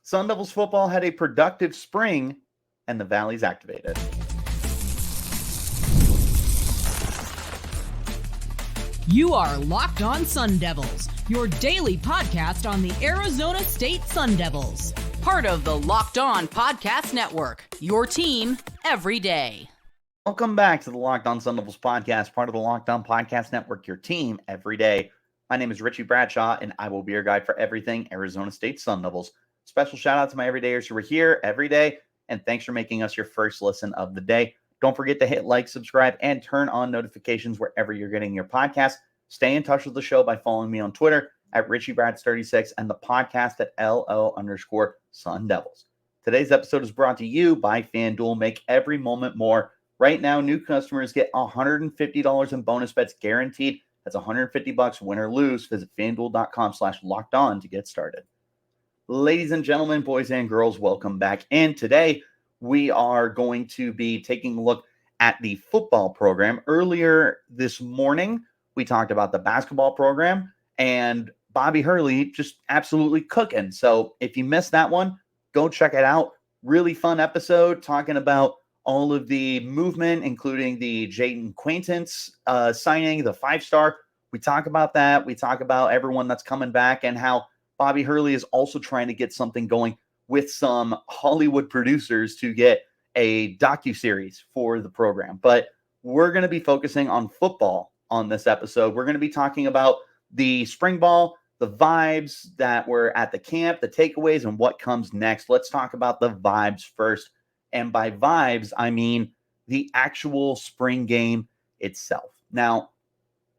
Sun Devils football had a productive spring, and the Valley's activated. You are Locked On Sun Devils, your daily podcast on the Arizona State Sun Devils. Part of the Locked On Podcast Network, your team every day. Welcome back to the Locked On Sun Devils podcast, part of the Locked On Podcast Network, your team every day. My name is Richie Bradshaw, and I will be your guide for everything Arizona State Sun Devils. Special shout out to my everydayers who are here every day, and thanks for making us your first listen of the day. Don't forget to hit like, subscribe, and turn on notifications wherever you're getting your podcast. Stay in touch with the show by following me on Twitter at RichieBrads36 and the podcast at LO_Sun Devils. Today's episode is brought to you by FanDuel. Make every moment more. Right now, new customers get $150 in bonus bets guaranteed. That's $150 win or lose. Visit FanDuel.com/lockedon to get started. Ladies and gentlemen, boys and girls, welcome back. And today we are going to be taking a look at the football program. Earlier this morning, we talked about the basketball program and Bobby Hurley just absolutely cooking. So if you missed that one, go check it out. Really fun episode talking about all of the movement, including the Jaden Quaintance signing, the 5-star. We talk about that. We talk about everyone that's coming back and how Bobby Hurley is also trying to get something going with some Hollywood producers to get a docuseries for the program. But we're going to be focusing on football on this episode. We're going to be talking about the spring ball, the vibes that were at the camp, the takeaways, and what comes next. Let's talk about the vibes first. And by vibes, I mean the actual spring game itself. Now,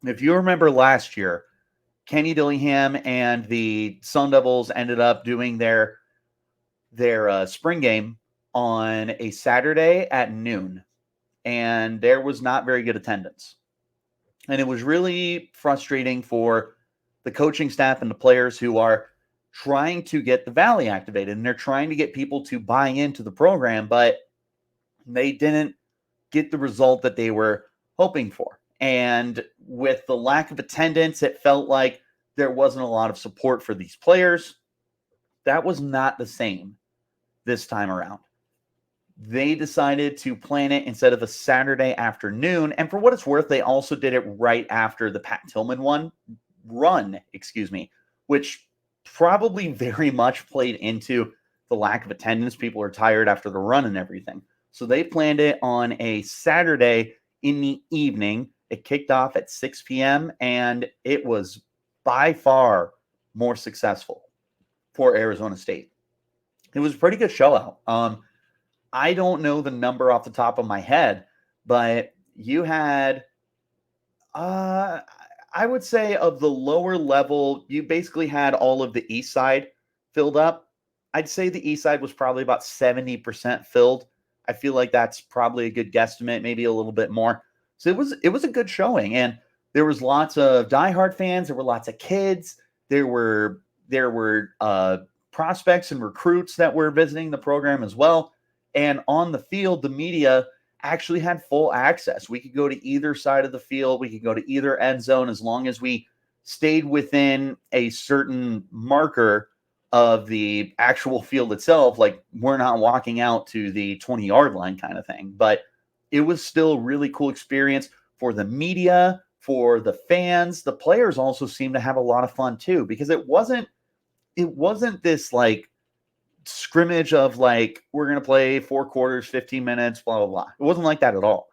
if you remember last year, Kenny Dillingham and the Sun Devils ended up doing their spring game on a Saturday at noon, and there was not very good attendance. And it was really frustrating for the coaching staff and the players who are trying to get the Valley activated, and they're trying to get people to buy into the program, but they didn't get the result that they were hoping for. And with the lack of attendance, it felt like there wasn't a lot of support for these players. That was not the same this time around. They decided to plan it instead of a Saturday afternoon. And for what it's worth, they also did it right after the Pat Tillman run, which probably very much played into the lack of attendance. People are tired after the run and everything. So they planned it on a Saturday in the evening. It kicked off at 6 p.m. and it was by far more successful for Arizona State. It was a pretty good show out. I don't know the number off the top of my head, but you had, I would say of the lower level, you basically had all of the east side filled up. I'd say the east side was probably about 70% filled. I feel like that's probably a good guesstimate, maybe a little bit more. So it was a good showing, and there was lots of diehard fans. There were lots of kids. There were prospects and recruits that were visiting the program as well. And on the field, the media actually had full access. We could go to either side of the field. We could go to either end zone as long as we stayed within a certain marker of the actual field itself. Like, we're not walking out to the 20-yard line kind of thing. But it was still a really cool experience for the media, for the fans. The players also seemed to have a lot of fun too, because it wasn't this like scrimmage of like, we're going to play 4 quarters, 15 minutes, blah, blah, blah. It wasn't like that at all.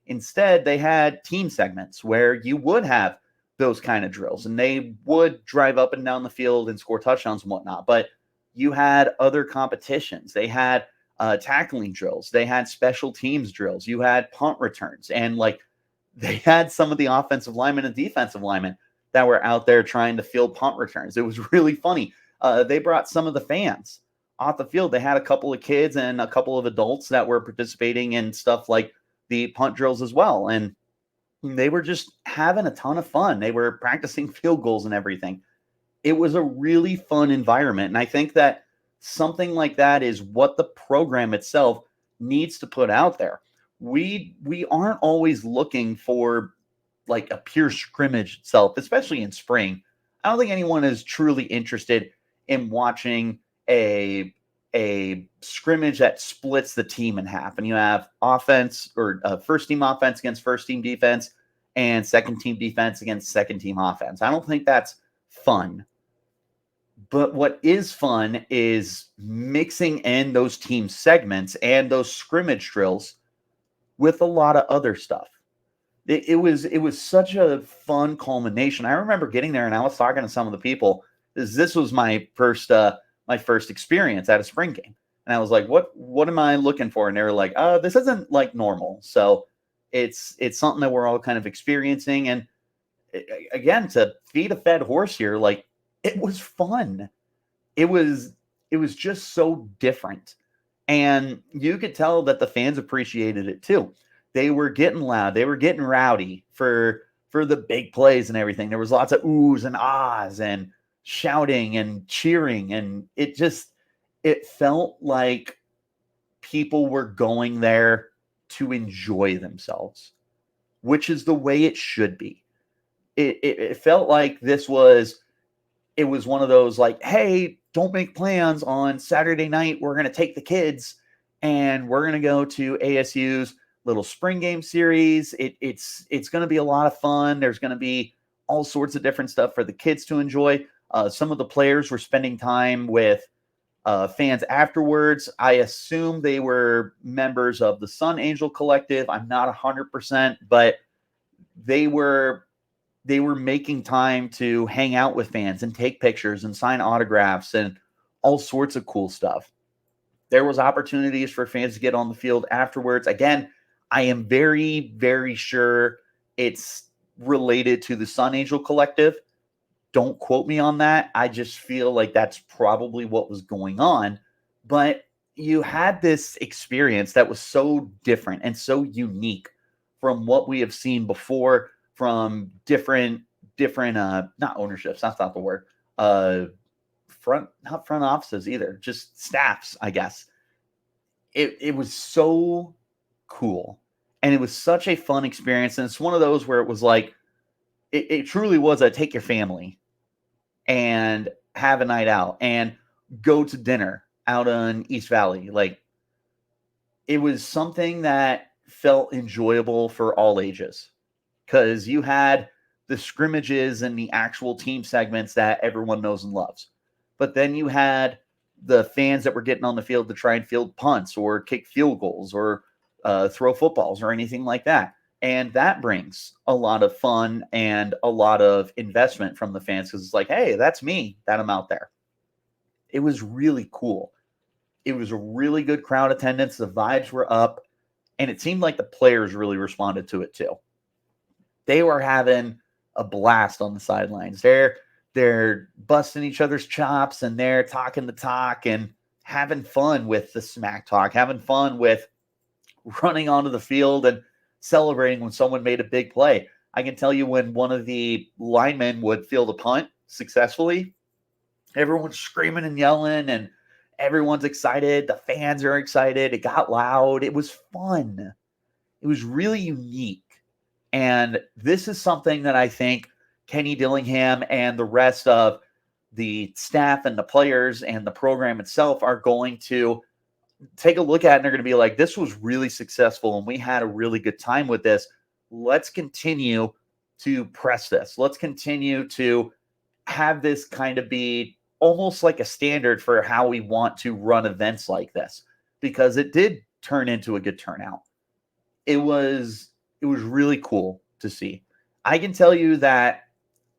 Instead, they had team segments where you would have those kind of drills, and they would drive up and down the field and score touchdowns and whatnot. But you had other competitions. They had tackling drills. They had special teams drills. You had punt returns, and like they had some of the offensive linemen and defensive linemen that were out there trying to field punt returns. It was really funny. They brought some of the fans off the field. They had a couple of kids and a couple of adults that were participating in stuff like the punt drills as well. And they were just having a ton of fun. They were practicing field goals and everything. It was a really fun environment. And I think that something like that is what the program itself needs to put out there. We aren't always looking for like a pure scrimmage itself, especially in spring. I don't think anyone is truly interested in watching a a scrimmage that splits the team in half, and you have offense or first team offense against first team defense and second team defense against second team offense. I don't think that's fun. But what is fun is mixing in those team segments and those scrimmage drills with a lot of other stuff. It was such a fun culmination. I remember getting there and I was talking to some of the people. This was my first experience at a spring game. And I was like, what am I looking for? And they were like, this isn't like normal. So it's something that we're all kind of experiencing. And again, to feed a fed horse here, like, it was fun. It was just so different. And you could tell that the fans appreciated it too. They were getting loud. They were getting rowdy for the big plays and everything. There was lots of oohs and ahs and shouting and cheering. And it felt like people were going there to enjoy themselves, which is the way it should be. It felt like it was one of those like, hey, don't make plans on Saturday night. We're going to take the kids and we're going to go to ASU's little spring game series. It's going to be a lot of fun. There's going to be all sorts of different stuff for the kids to enjoy. Some of the players were spending time with fans afterwards. I assume they were members of the Sun Angel Collective. I'm not 100%, but they were making time to hang out with fans and take pictures and sign autographs and all sorts of cool stuff. There was opportunities for fans to get on the field afterwards. Again, I am very, very sure it's related to the Sun Angel Collective. Don't quote me on that. I just feel like that's probably what was going on. But you had this experience that was so different and so unique from what we have seen before, from different not ownerships, that's not the word, not front offices either, just staffs, I guess. It was so cool, and it was such a fun experience. And it's one of those where it was like, it truly was a take your family and have a night out and go to dinner out on East Valley. Like, it was something that felt enjoyable for all ages, because you had the scrimmages and the actual team segments that everyone knows and loves. But then you had the fans that were getting on the field to try and field punts or kick field goals or throw footballs or anything like that. And that brings a lot of fun and a lot of investment from the fans, because it's like, hey, that's me, that I'm out there. It was really cool. It was a really good crowd attendance. The vibes were up, and it seemed like the players really responded to it too. They were having a blast on the sidelines. They're busting each other's chops, and they're talking the talk and having fun with the smack talk, having fun with running onto the field and celebrating when someone made a big play. I can tell you, when one of the linemen would field a punt successfully, everyone's screaming and yelling, and everyone's excited. The fans are excited. It got loud. It was fun. It was really unique. And this is something that I think Kenny Dillingham and the rest of the staff and the players and the program itself are going to take a look at, and they're going to be like, this was really successful and we had a really good time with this. Let's continue to press this. Let's continue to have this kind of be almost like a standard for how we want to run events like this, because it did turn into a good turnout. It was really cool to see. I can tell you that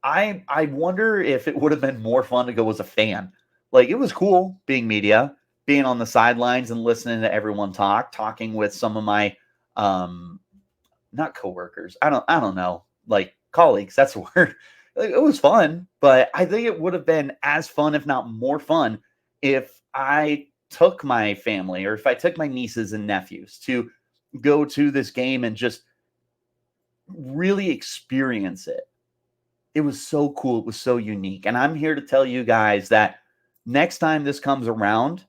I wonder if it would have been more fun to go as a fan. Like, it was cool being media, being on the sidelines and listening to everyone talking with some of my not coworkers. I don't know, like colleagues, that's the word. It was fun, but I think it would have been as fun, if not more fun, if I took my family or if I took my nieces and nephews to go to this game and just really experience it. It was so cool. It was so unique. And I'm here to tell you guys that next time this comes around,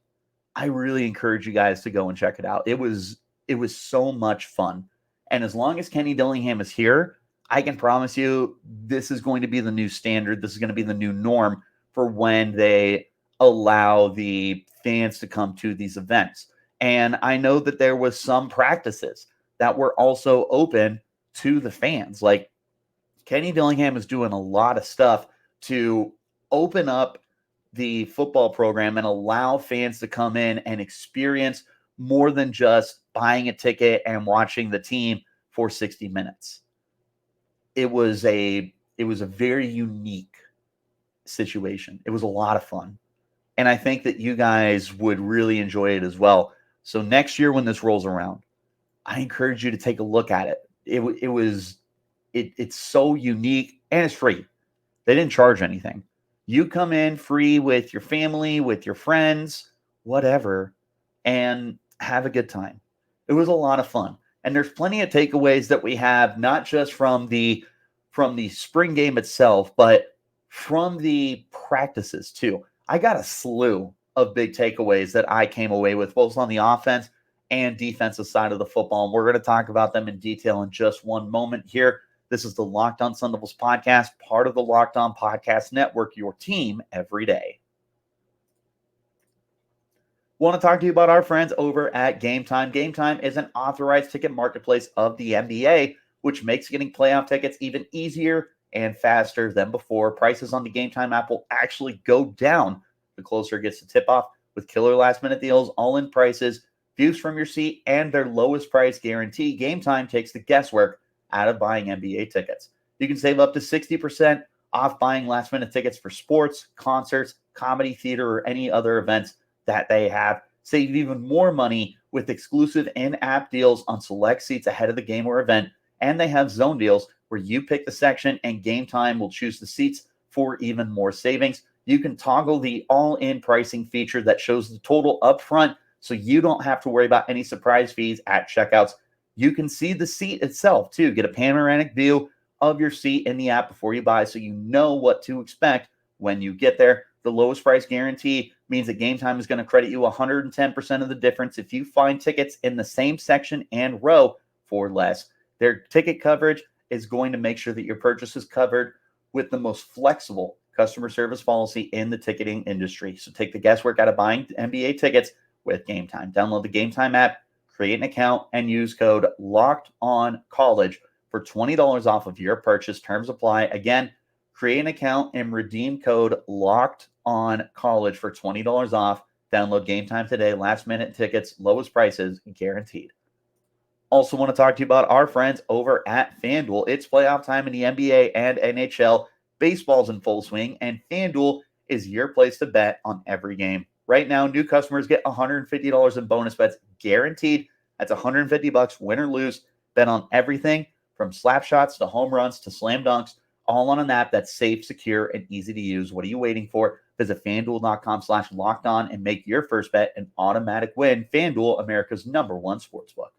I really encourage you guys to go and check it out. It was so much fun. And as long as Kenny Dillingham is here, I can promise you this is going to be the new standard. This is going to be the new norm for when they allow the fans to come to these events. And I know that there was some practices that were also open to the fans. Like Kenny Dillingham is doing a lot of stuff to open up the football program and allow fans to come in and experience more than just buying a ticket and watching the team for 60 minutes. It was a very unique situation. It was a lot of fun. And I think that you guys would really enjoy it as well. So next year when this rolls around, I encourage you to take a look at it. It's so unique and it's free. They didn't charge anything. You come in free with your family, with your friends, whatever, and have a good time. It was a lot of fun. And there's plenty of takeaways that we have, not just from the spring game itself, but from the practices too. I got a slew of big takeaways that I came away with, both on the offense and defensive side of the football. And we're going to talk about them in detail in just one moment here. This is the Locked On Sun Devils podcast, part of the Locked On Podcast Network, your team every day. Want to talk to you about our friends over at GameTime. GameTime is an authorized ticket marketplace of the NBA, which makes getting playoff tickets even easier and faster than before. Prices on the GameTime app will actually go down the closer it gets to tip-off, with killer last-minute deals, all-in prices, views from your seat, and their lowest price guarantee. GameTime takes the guesswork out of buying NBA tickets. You can save up to 60% off buying last-minute tickets for sports, concerts, comedy, theater, or any other events that they have. Save even more money with exclusive in-app deals on select seats ahead of the game or event. And they have zone deals where you pick the section and GameTime will choose the seats for even more savings. You can toggle the all-in pricing feature that shows the total up front, so you don't have to worry about any surprise fees at checkouts. You can see the seat itself too. Get a panoramic view of your seat in the app before you buy, so you know what to expect when you get there. The lowest price guarantee means that GameTime is going to credit you 110% of the difference if you find tickets in the same section and row for less. Their ticket coverage is going to make sure that your purchase is covered with the most flexible customer service policy in the ticketing industry. So take the guesswork out of buying NBA tickets with GameTime. Download the GameTime app, create an account, and use code LOCKEDONCollege for $20 off of your purchase. Terms apply. Again, create an account and redeem code LOCKEDONCollege for $20 off. Download GameTime today. Last minute tickets, lowest prices guaranteed. Also want to talk to you about our friends over at FanDuel. It's playoff time in the NBA and NHL. Baseball's in full swing, and FanDuel is your place to bet on every game. Right now, new customers get $150 in bonus bets guaranteed. That's $150 win or lose. Bet on everything from slap shots to home runs to slam dunks, all on an app that's safe, secure, and easy to use. What are you waiting for? Visit FanDuel.com/lockedon and make your first bet an automatic win. FanDuel, America's #1 sportsbook.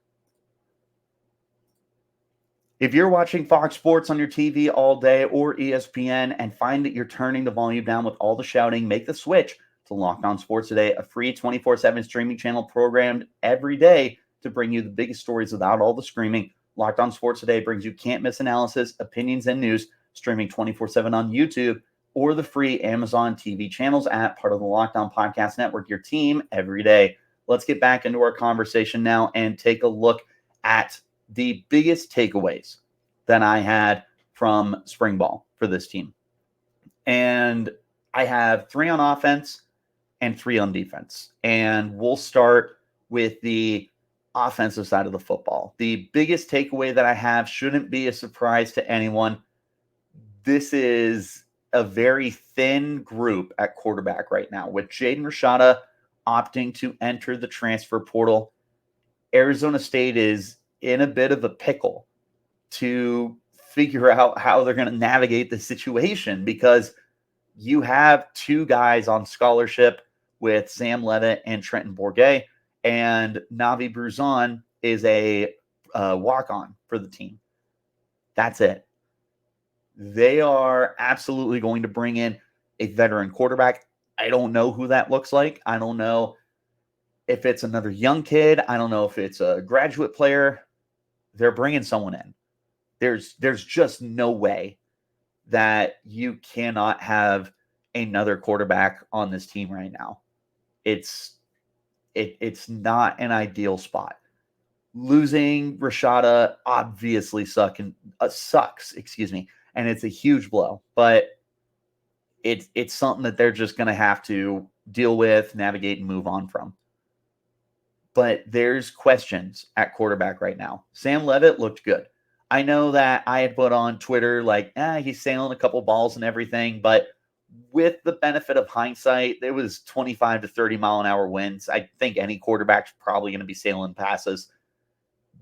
If you're watching Fox Sports on your TV all day or ESPN and find that you're turning the volume down with all the shouting, make the switch to Locked On Sports Today, a free 24/7 streaming channel programmed every day to bring you the biggest stories without all the screaming. Locked On Sports Today brings you can't-miss analysis, opinions, and news, streaming 24/7 on YouTube or the free Amazon TV channels app, part of the Locked On Podcast Network, your team every day. Let's get back into our conversation now and take a look at the biggest takeaways that I had from spring ball for this team. And I have 3 on offense and 3 on defense. And we'll start with the offensive side of the football. The biggest takeaway that I have shouldn't be a surprise to anyone. This is a very thin group at quarterback right now, with Jaden Rashada opting to enter the transfer portal. Arizona State is in a bit of a pickle to figure out how they're going to navigate the situation, because you have 2 guys on scholarship with Sam Levitt and Trenton Bourget, and Navi Bruzon is a walk-on for the team. That's it. They are absolutely going to bring in a veteran quarterback. I don't know who that looks like. I don't know if it's another young kid. I don't know if it's a graduate player. They're bringing someone in. There's just no way that you cannot have another quarterback on this team right now. It's not an ideal spot. Losing Rashada obviously sucks, and it's a huge blow. But it's something that they're just going to have to deal with, navigate, and move on from. But there's questions at quarterback right now. Sam Leavitt looked good. I know that I had put on Twitter like, he's sailing a couple balls and everything, but with the benefit of hindsight, there was 25 to 30 mile an hour winds. I think any quarterback's probably going to be sailing passes.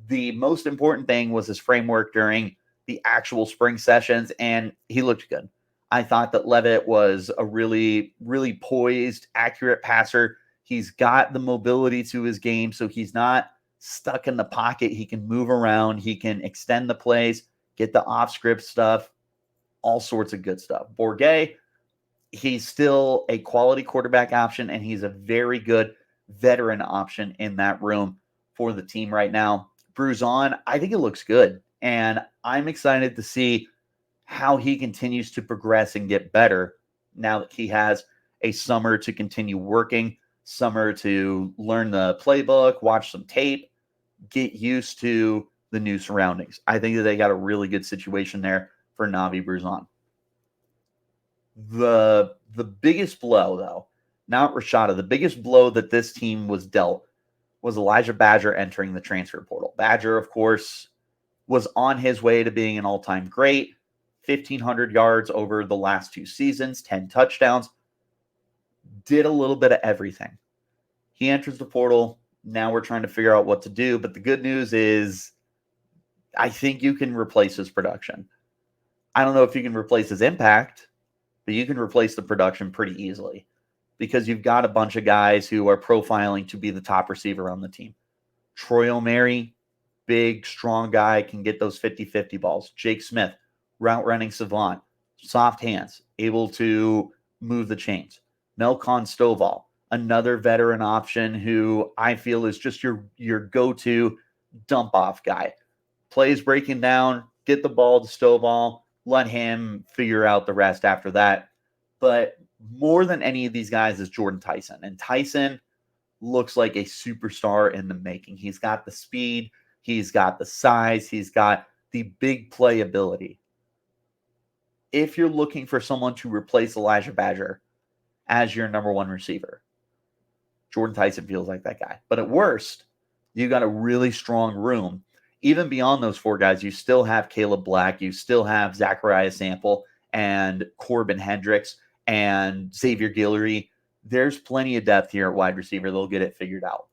The most important thing was his framework during the actual spring sessions, and he looked good. I thought that Leavitt was a really, really poised, accurate passer. He's got the mobility to his game, so he's not stuck in the pocket. He can move around. He can extend the plays, get the off-script stuff, all sorts of good stuff. Bourget, he's still a quality quarterback option, and he's a very good veteran option in that room for the team right now. Bruzon, I think it looks good, and I'm excited to see how he continues to progress and get better now that he has a summer to continue working, summer to learn the playbook, watch some tape, get used to the new surroundings. I think that they got a really good situation there for Navi Bruzon. The biggest blow, though, not Rashada, the biggest blow that this team was dealt was Elijah Badger entering the transfer portal. Badger, of course, was on his way to being an all-time great, 1,500 yards over the last 2 seasons, 10 touchdowns, did a little bit of everything. He enters the portal. Now we're trying to figure out what to do, but the good news is I think you can replace his production. I don't know if you can replace his impact, but you can replace the production pretty easily because you've got a bunch of guys who are profiling to be the top receiver on the team. Troy O'Mary, big, strong guy, can get those 50-50 balls. Jake Smith, route running savant, soft hands, able to move the chains. Melcon Stovall, another veteran option who I feel is just your go-to dump-off guy. Plays breaking down, get the ball to Stovall, let him figure out the rest after that. But more than any of these guys is Jordan Tyson. And Tyson looks like a superstar in the making. He's got the speed, he's got the size, he's got the big play ability. If you're looking for someone to replace Elijah Badger as your number one receiver, Jordan Tyson feels like that guy. But at worst, you got a really strong room. Even beyond those 4 guys, you still have Caleb Black, you still have Zachariah Sample and Corbin Hendricks and Xavier Guillory. There's plenty of depth here at wide receiver. They'll get it figured out.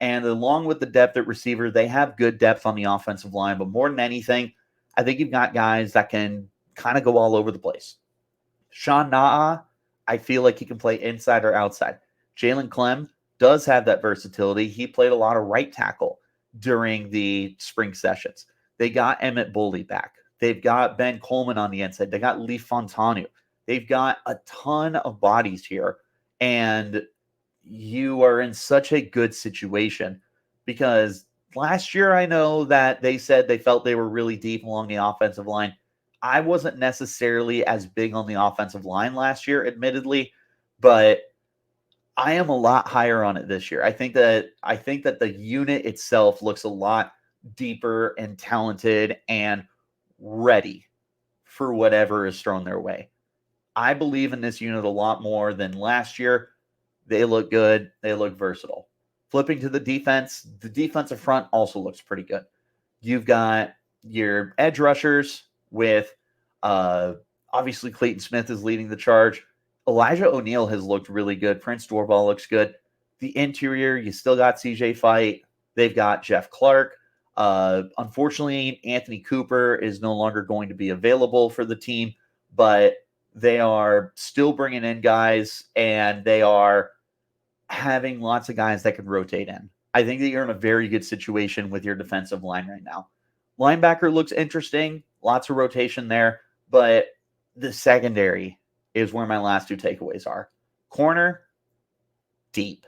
And along with the depth at receiver, they have good depth on the offensive line. But more than anything, I think you've got guys that can kind of go all over the place. Sean Naa, I feel like he can play inside or outside. Jalen Clem does have that versatility. He played a lot of right tackle during the spring sessions. They got Emmett Boley back. They've got Ben Coleman on the inside. They got Lee Fontanu. They've got a ton of bodies here. And you are in such a good situation because last year I know that they said they felt they were really deep along the offensive line. I wasn't necessarily as big on the offensive line last year, admittedly, but I am a lot higher on it this year. I think that the unit itself looks a lot deeper and talented and ready for whatever is thrown their way. I believe in this unit a lot more than last year. They look good. They look versatile. Flipping to the defense, the defensive front also looks pretty good. You've got your edge rushers with obviously Clayton Smith is leading the charge. Elijah O'Neal has looked really good. Prince Dorball looks good. The interior, you still got CJ Fight. They've got Jeff Clark. Unfortunately, Anthony Cooper is no longer going to be available for the team, but they are still bringing in guys, and they are having lots of guys that can rotate in. I think that you're in a very good situation with your defensive line right now. Linebacker looks interesting. Lots of rotation there, but the secondary is where my last 2 takeaways are. Corner, deep.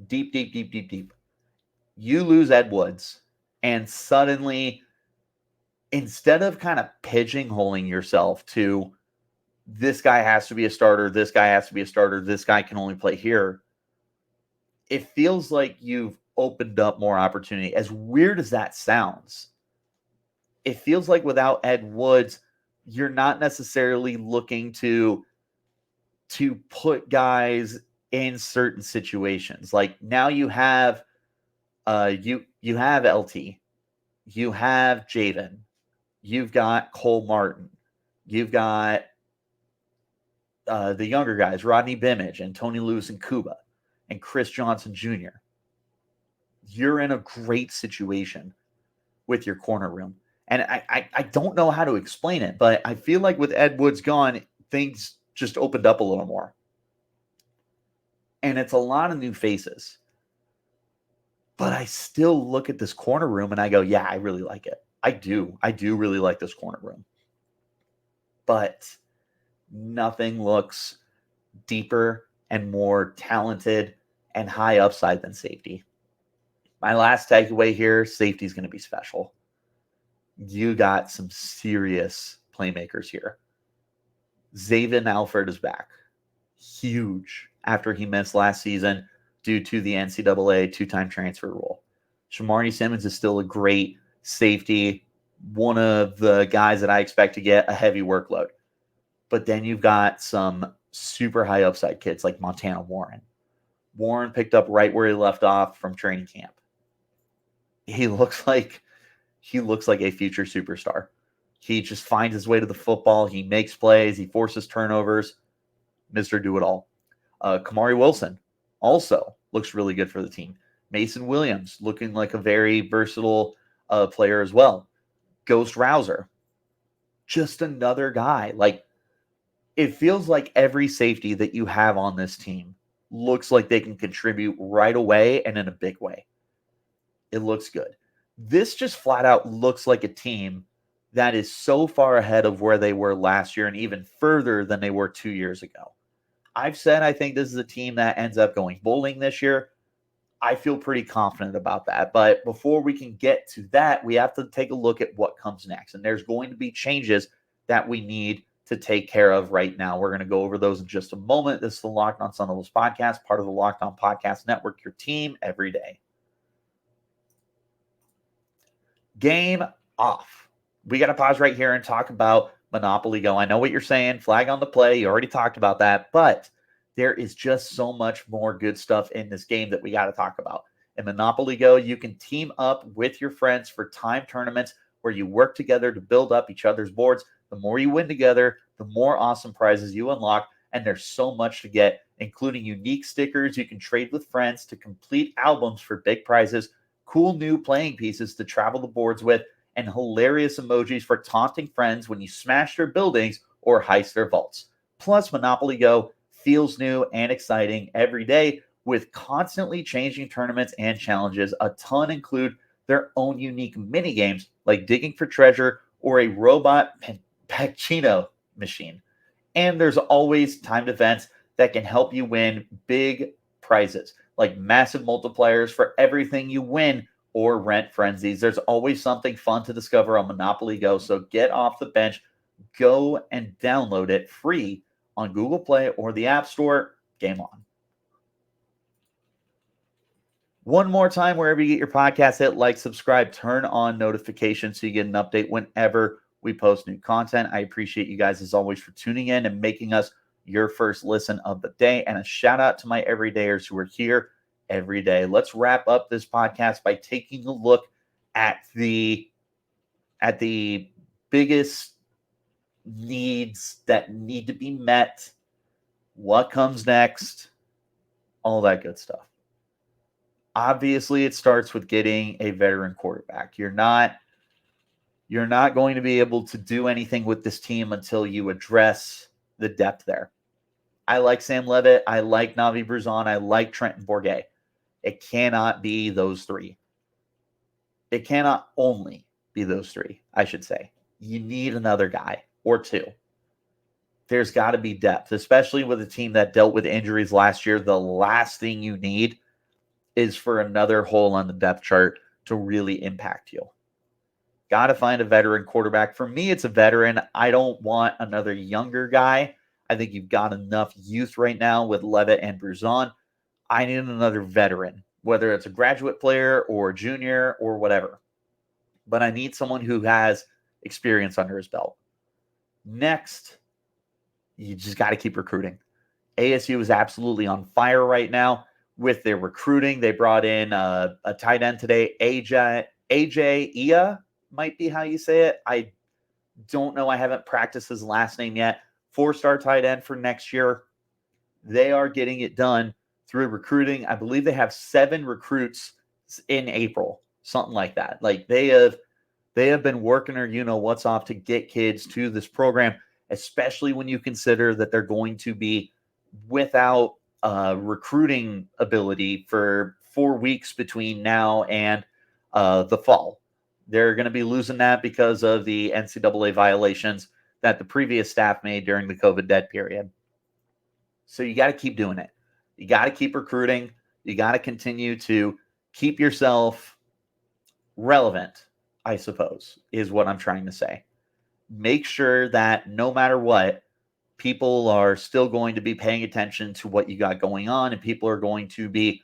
Deep, deep, deep, deep, deep. You lose Ed Woods, and suddenly, instead of kind of pigeonholing yourself to this guy has to be a starter, this guy has to be a starter, this guy can only play here. It feels like you've opened up more opportunity. As weird as that sounds, it feels like without Ed Woods, you're not necessarily looking to put guys in certain situations. Like now you have you have LT, you have Jaden, you've got Cole Martin, you've got the younger guys, Rodney Bimage and Tony Lewis and Kuba and Chris Johnson Jr. You're in a great situation with your corner room. And I don't know how to explain it, but I feel like with Ed Woods gone, things just opened up a little more. And it's a lot of new faces. But I still look at this corner room and I go, yeah, I really like it. I do really like this corner room. But nothing looks deeper and more talented and high upside than safety. My last takeaway here, safety is going to be special. You got some serious playmakers here. Xavier Alford is back. Huge after he missed last season due to the NCAA two-time transfer rule. Shamari Simmons is still a great safety, one of the guys that I expect to get a heavy workload. But then you've got some super high upside kids like Montana Warren. Warren picked up right where he left off from training camp. He looks like a future superstar. He just finds his way to the football. He makes plays. He forces turnovers. Mr. Do-It-All. Kamari Wilson also looks really good for the team. Mason Williams looking like a very versatile player as well. Ghost Rouser. Just another guy. Like, it feels like every safety that you have on this team looks like they can contribute right away and in a big way. It looks good. This just flat out looks like a team that is so far ahead of where they were last year and even further than they were 2 years ago. I've said I think this is a team that ends up going bowling this year. I feel pretty confident about that. But before we can get to that, we have to take a look at what comes next. And there's going to be changes that we need to take care of right now. We're going to go over those in just a moment. This is the Locked On Sun Devils podcast, part of the Locked On Podcast Network, your team every day. Game off. We got to pause right here and talk about Monopoly Go. I know what you're saying. Flag on the play. You already talked about that. But there is just so much more good stuff in this game that we got to talk about. In Monopoly Go, you can team up with your friends for time tournaments where you work together to build up each other's boards. The more you win together, the more awesome prizes you unlock. And there's so much to get, including unique stickers you can trade with friends to complete albums for big prizes, cool new playing pieces to travel the boards with, and hilarious emojis for taunting friends when you smash their buildings or heist their vaults. Plus, Monopoly Go feels new and exciting every day with constantly changing tournaments and challenges. A ton include their own unique mini games like digging for treasure or a robot Pacino machine. And there's always timed events that can help you win big prizes like massive multipliers for everything you win or rent frenzies. There's always something fun to discover on Monopoly Go. So get off the bench, go and download it free on Google Play or the App Store. Game on. One more time, wherever you get your podcast, hit like, subscribe, turn on notifications so you get an update whenever we post new content. I appreciate you guys as always for tuning in and making us your first listen of the day. And a shout out to my everydayers who are here every day. Let's wrap up this podcast by taking a look at the biggest needs that need to be met, what comes next, all that good stuff. Obviously, it starts with getting a veteran quarterback. You're not going to be able to do anything with this team until you address the depth there. I like Sam Levitt. I like Navi Bruzon. I like Trenton Bourget. It cannot be those three. It cannot only be those three, I should say. You need another guy or two. There's got to be depth, especially with a team that dealt with injuries last year. The last thing you need is for another hole on the depth chart to really impact you. Got to find a veteran quarterback. For me, it's a veteran. I don't want another younger guy. I think you've got enough youth right now with Levitt and Bruzon. I need another veteran, whether it's a graduate player or a junior or whatever. But I need someone who has experience under his belt. Next, you just got to keep recruiting. ASU is absolutely on fire right now with their recruiting. They brought in a tight end today, AJ Ia, might be how you say it. I don't know. I haven't practiced his last name yet. 4-star tight end for next year. They are getting it done through recruiting. I believe they have 7 recruits in April, something like that. Like they have been working their what's off to get kids to this program, especially when you consider that they're going to be without recruiting ability for 4 weeks between now and the fall. They're going to be losing that because of the NCAA violations that the previous staff made during the COVID dead period. So you got to keep doing it. You got to keep recruiting. You got to continue to keep yourself relevant, I suppose, is what I'm trying to say. Make sure that no matter what, people are still going to be paying attention to what you got going on, and people are going to be,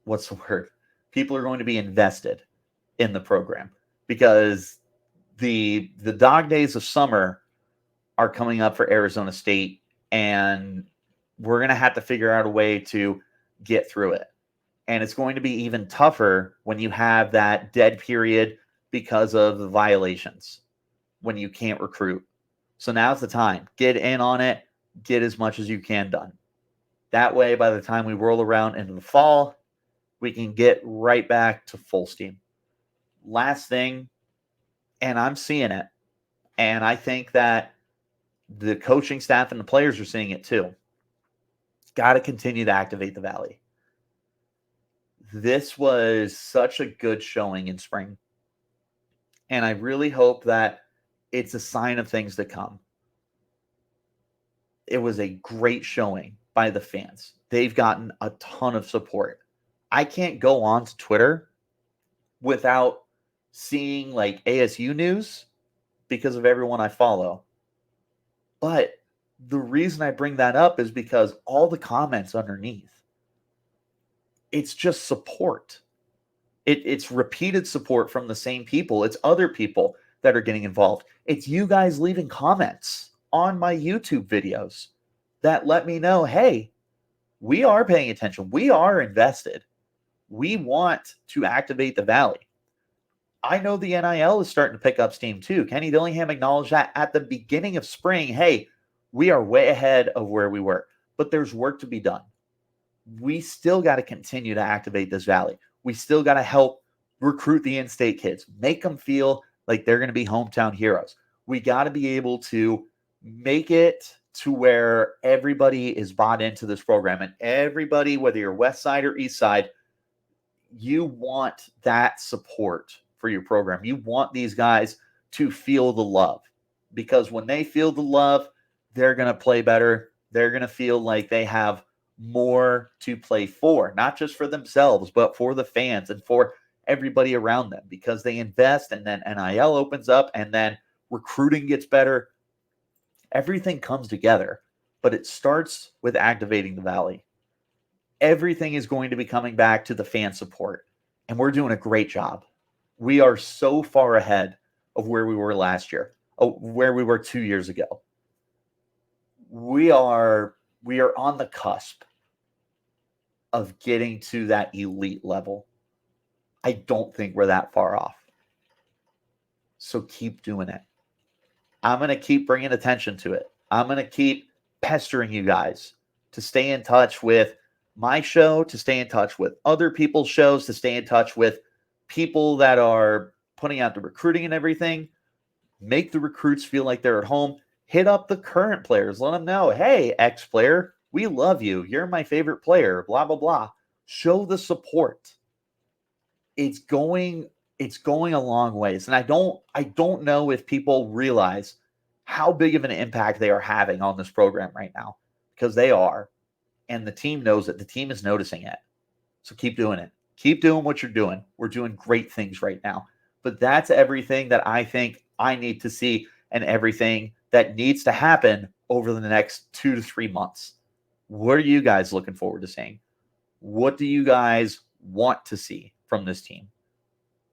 People are going to be invested in the program, because the dog days of summer are coming up for Arizona State, and we're going to have to figure out a way to get through it. And it's going to be even tougher when you have that dead period because of the violations, when you can't recruit. So now's the time. Get in on it. Get as much as you can done. That way, by the time we roll around into the fall, we can get right back to full steam. Last thing, and I'm seeing it, and I think that the coaching staff and the players are seeing it too. Got to continue to activate the Valley. This was such a good showing in spring, and I really hope that it's a sign of things to come. It was a great showing by the fans. They've gotten a ton of support. I can't go on to Twitter without seeing like ASU news because of everyone I follow. But the reason I bring that up is because all the comments underneath, it's just support. It's repeated support from the same people. It's other people that are getting involved. It's you guys leaving comments on my YouTube videos that let me know, hey, we are paying attention. We are invested. We want to activate the Valley. I know the NIL is starting to pick up steam too. Kenny Dillingham acknowledged that at the beginning of spring. Hey, we are way ahead of where we were, but there's work to be done. We still got to continue to activate this Valley. We still got to help recruit the in-state kids, make them feel like they're going to be hometown heroes. We got to be able to make it to where everybody is bought into this program, and everybody, whether you're West Side or East Side, you want that support for your program. You want these guys to feel the love, because when they feel the love, they're going to play better. They're going to feel like they have more to play for, not just for themselves, but for the fans and for everybody around them, because they invest, and then NIL opens up, and then recruiting gets better. Everything comes together, but it starts with activating the Valley. Everything is going to be coming back to the fan support, and we're doing a great job. We are so far ahead of where we were last year, where we were 2 years ago. We are on the cusp of getting to that elite level. I don't think we're that far off. So keep doing it. I'm going to keep bringing attention to it. I'm going to keep pestering you guys to stay in touch with my show, to stay in touch with other people's shows, to stay in touch with people that are putting out the recruiting and everything. Make the recruits feel like they're at home. Hit up the current players. Let them know, hey, ex-player, we love you. You're my favorite player, blah, blah, blah. Show the support. It's going a long ways. And I don't know if people realize how big of an impact they are having on this program right now, because they are. And the team knows it. The team is noticing it. So keep doing it. Keep doing what you're doing. We're doing great things right now. But that's everything that I think I need to see and everything that needs to happen over the next 2 to 3 months. What are you guys looking forward to seeing? What do you guys want to see from this team?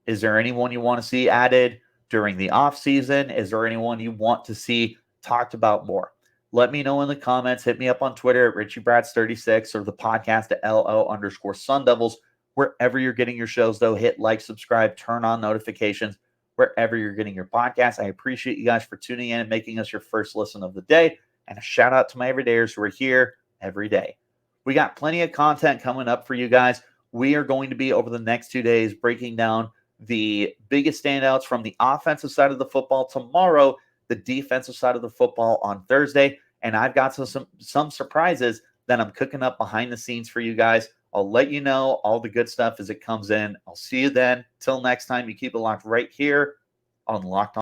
Is there anyone you want to see added during the offseason? Is there anyone you want to see talked about more? Let me know in the comments. Hit me up on Twitter at RichieBrats36 or the podcast at LO_Sun Devils. Wherever you're getting your shows, though, hit like, subscribe, turn on notifications wherever you're getting your podcast. I appreciate you guys for tuning in and making us your first listen of the day. And a shout out to my everydayers who are here every day. We got plenty of content coming up for you guys. We are going to be, over the next 2 days, breaking down the biggest standouts from the offensive side of the football tomorrow, the defensive side of the football on Thursday. And I've got some surprises that I'm cooking up behind the scenes for you guys. I'll let you know all the good stuff as it comes in. I'll see you then. Till next time, you keep it locked right here on Locked On.